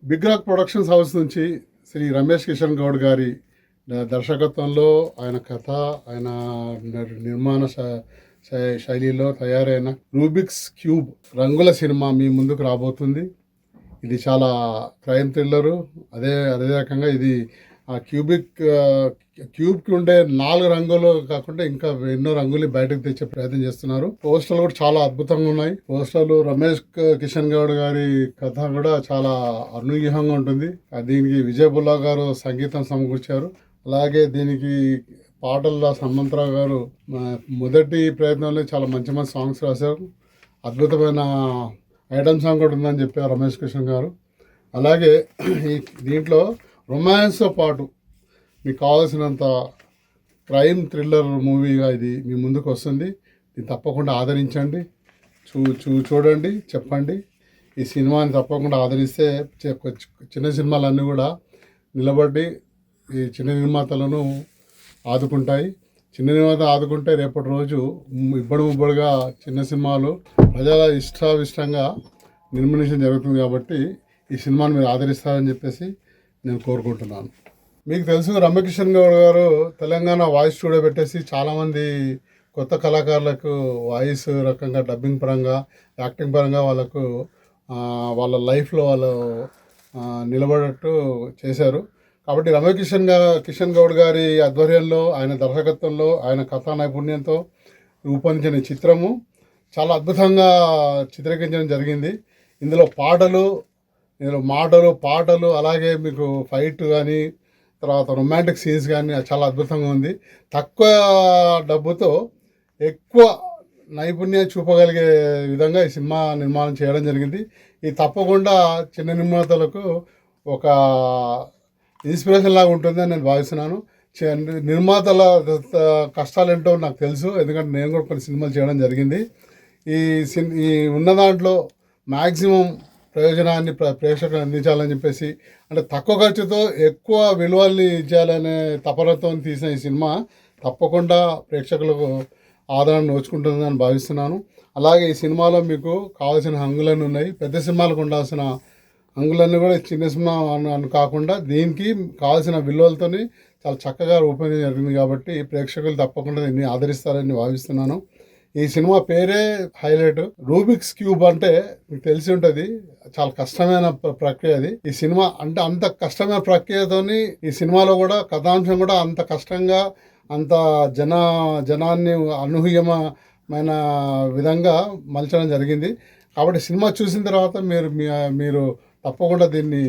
Big rock productions house నుంచి శ్రీ రమేష్ కిషన్ గౌడ్ గారి దర్శకత్వంలో ఆయన కథ, ఆయన నిర్మాణ శైలిలో తయారైన రూబిక్స్ క్యూబ్ రంగుల సినిమా మీ ముందుకు రాబోతుంది. ఇది చాలా క్రైమ్ థ్రిల్లరు. అదే రకంగా ఇది ఆ క్యూబ్కి ఉండే 4 రంగులు కాకుండా ఇంకా ఎన్నో రంగులు బయటకు తెచ్చే ప్రయత్నం చేస్తున్నారు. పోస్టర్లు కూడా చాలా అద్భుతంగా ఉన్నాయి. పోస్టర్లు రమేష్ కిషన్ గౌడ్ గారి కథ కూడా చాలా అనూహ్యంగా ఉంటుంది. దీనికి విజయ్ బుల్లా గారు సంగీతం సమకూర్చారు. అలాగే దీనికి పాటల్లో సమంతరావు గారు మొదటి ప్రయత్నంలో చాలా మంచి మంచి సాంగ్స్ రాశారు. అద్భుతమైన ఐటమ్ సాంగ్ కూడా ఉందని చెప్పారు రమేష్ కిషన్ గారు. అలాగే దీంట్లో రొమాన్స్తో పాటు మీకు కావాల్సినంత క్రైమ్ థ్రిల్లర్ మూవీగా ఇది మీ ముందుకు వస్తుంది. ఇది తప్పకుండా ఆదరించండి, చూడండి, చెప్పండి. ఈ సినిమాని తప్పకుండా ఆదరిస్తే చిన్న సినిమాలన్నీ కూడా నిలబడి ఈ చిన్న నిర్మాతలను ఆదుకుంటాయి. చిన్న నిర్మాత ఆదుకుంటే రేపటి రోజు ముబ్బడిగా చిన్న సినిమాలు ప్రజల ఇష్టావిష్టంగా నిర్మించడం జరుగుతుంది. కాబట్టి ఈ సినిమాని మీరు ఆదరిస్తారని చెప్పేసి నేను కోరుకుంటున్నాను. మీకు తెలుసు, రమ్యకిషన్ గౌడ్ గారు తెలంగాణ వాయిస్ స్టూడియో పెట్టేసి చాలామంది కొత్త కళాకారులకు వాయిస్ రకంగా డబ్బింగ్ పరంగా, యాక్టింగ్ పరంగా వాళ్ళకు వాళ్ళ లైఫ్లో వాళ్ళు నిలబడేట్టు చేశారు. కాబట్టి కిషన్ గౌడ్ గారి ఆధ్వర్యంలో, ఆయన దర్శకత్వంలో, ఆయన కథా నైపుణ్యంతో రూపొందించిన చిత్రము చాలా అద్భుతంగా చిత్రీకరించడం జరిగింది. ఇందులో మాటలు, పాటలు, అలాగే మీకు ఫైట్ కానీ, తర్వాత రొమాంటిక్ సీన్స్ కానీ చాలా అద్భుతంగా ఉంది. తక్కువ డబ్బుతో ఎక్కువ నైపుణ్యం చూపగలిగే విధంగా ఈ సినిమా నిర్మాణం చేయడం జరిగింది. ఇది తప్పకుండా చిన్న నిర్మాతలకు ఒక ఇన్స్పిరేషన్ లాగా ఉంటుందని నేను భావిస్తున్నాను. నిర్మాతల కష్టాలు ఏంటో నాకు తెలుసు, ఎందుకంటే నేను కూడా కొన్ని సినిమాలు చేయడం జరిగింది. ఈ ఉన్న దాంట్లో మ్యాక్సిమం ప్రయోజనాన్ని ప్రేక్షకులు అందించాలని చెప్పేసి, అంటే తక్కువ ఖర్చుతో ఎక్కువ విలువల్ని ఇచ్చేయాలనే తపనతో తీసిన ఈ సినిమా తప్పకుండా ప్రేక్షకులకు ఆదరణ నోచుకుంటుందని భావిస్తున్నాను. అలాగే ఈ సినిమాలో మీకు కావాల్సిన హంగులన్నీ ఉన్నాయి. పెద్ద సినిమాలకు ఉండాల్సిన హంగులన్నీ కూడా చిన్న సినిమా కాకుండా దీనికి కావాల్సిన విలువలతో చాలా చక్కగా రూపొందించడం జరిగింది. కాబట్టి ప్రేక్షకులు తప్పకుండా దీన్ని ఆదరిస్తారని భావిస్తున్నాను. ఈ సినిమా పేరే హైలైట్. రూబిక్స్ క్యూబ్ అంటే మీకు తెలిసి ఉంటుంది, చాలా కష్టమైన ప్రక్రియ అది. ఈ సినిమా అంటే అంత కష్టమైన ప్రక్రియతోని ఈ సినిమాలో కూడా కథాంశం కూడా అంత కష్టంగా, అంత జనాన్ని అనూహ్యమైన విధంగా మలచడం జరిగింది. కాబట్టి సినిమా చూసిన తర్వాత మీరు తప్పకుండా దీన్ని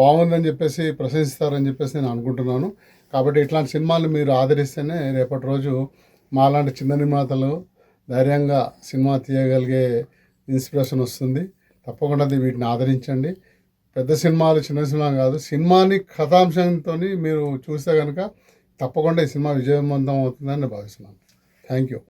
బాగుందని చెప్పేసి ప్రశంసిస్తారని చెప్పేసి నేను అనుకుంటున్నాను. కాబట్టి ఇట్లాంటి సినిమాలు మీరు ఆదరిస్తేనే రేపటి రోజు మాలాంటి చిన్న నిర్మాతలు ధైర్యంగా సినిమా తీయగలిగే ఇన్స్పిరేషన్ వస్తుంది. తప్పకుండా వీటిని ఆదరించండి. పెద్ద సినిమాలు చిన్న సినిమా కాదు, సినిమాని కథాంశంతో మీరు చూస్తే కనుక తప్పకుండా ఈ సినిమా విజయవంతం అవుతుందని భావిస్తున్నాను. Thank you.